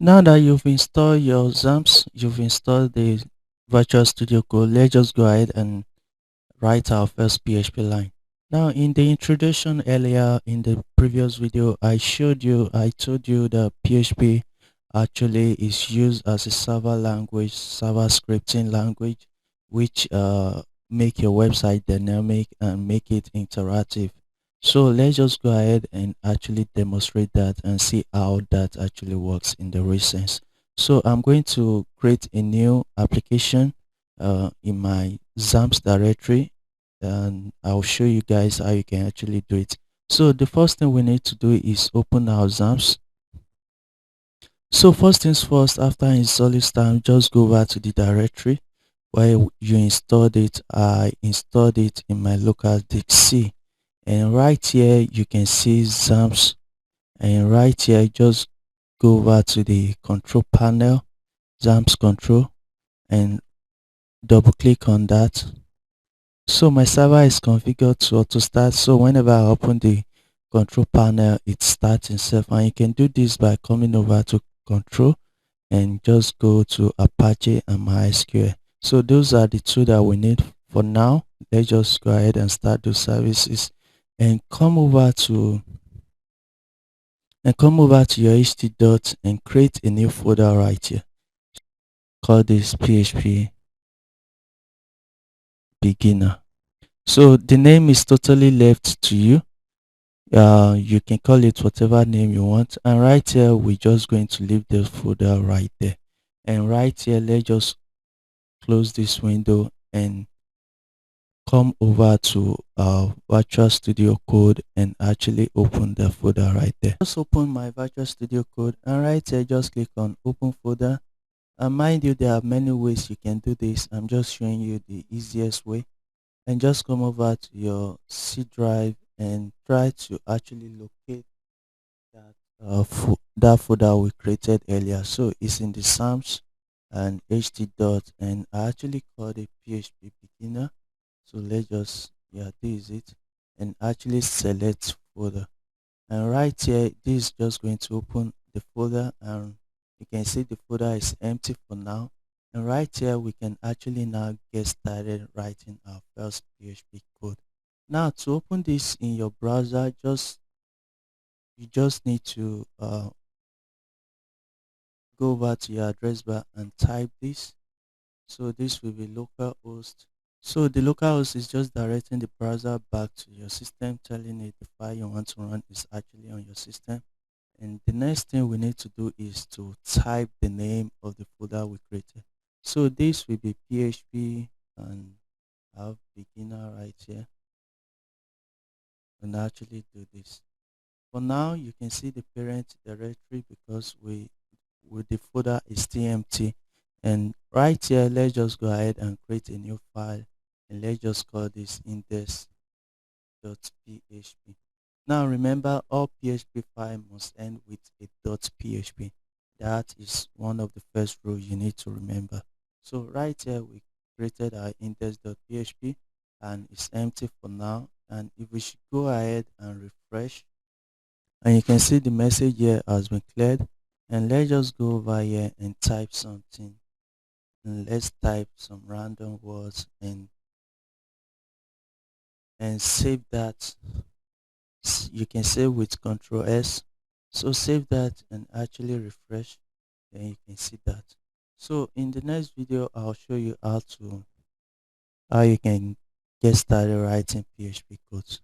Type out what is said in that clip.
Now that you've installed your XAMPP, you've installed the Virtual Studio Code, let's just go ahead and write our first PHP line. Now in the introduction earlier in the previous video, I told you that PHP actually is used as a server language, server scripting language, which make your website dynamic and make it interactive. So let's just go ahead and actually demonstrate that and see how that actually works in the real sense. So I'm going to create a new application in my XAMPP directory, and I'll show you guys how you can actually do it. So the first thing we need to do is open our XAMPP. So first things first, after installing Stamp, just go over to the directory where you installed it. I installed it in my local disk C, and right here you can see XAMPP, and right here just go over to the control panel, XAMPP control, and double click on that. So my server is configured to auto start, so whenever I open the control panel it starts itself, and you can do this by coming over to control and just go to Apache and MySQL. So those are the two that we need for now. Let's just go ahead and start those services and come over to your ht dot and create a new folder right here. Call this PHP beginner. So the name is totally left to you. You can call it whatever name you want, and right here we're just going to leave the folder right there, and right here let's just close this window and come over to our Virtual Studio Code and actually open the folder right there. Just open my Virtual Studio Code, and right here just click on open folder, and mind you there are many ways you can do this. I'm just showing you the easiest way, and just come over to your C drive and try to actually locate that that folder we created earlier. So it's in the SAMS and ht dot, and I actually called it PHP beginner. So let's just, yeah, this is it, and actually select folder, and right here this is just going to open the folder, and you can see the folder is empty for now. And right here we can actually now get started writing our first PHP code. Now to open this in your browser, you just need to go over to your address bar and type this. So this will be localhost. So the localhost is just directing the browser back to your system, telling it the file you want to run is actually on your system. And the next thing we need to do is to type the name of the folder we created. So this will be PHP, and I have beginner right here, and actually do this. For now, you can see the parent directory because with the folder is still empty. And right here, let's just go ahead and create a new file, and let's just call this index.php. Now remember, all PHP file must end with a .php. That is one of the first rules you need to remember. So right here we created our index.php, and it's empty for now. And if we should go ahead and refresh, and you can see the message here has been cleared, and let's just go over here and type something, and let's type some random words and save that. You can save with Control S. So save that and actually refresh, then you can see that. So in the next video I'll show you how you can get started writing PHP codes.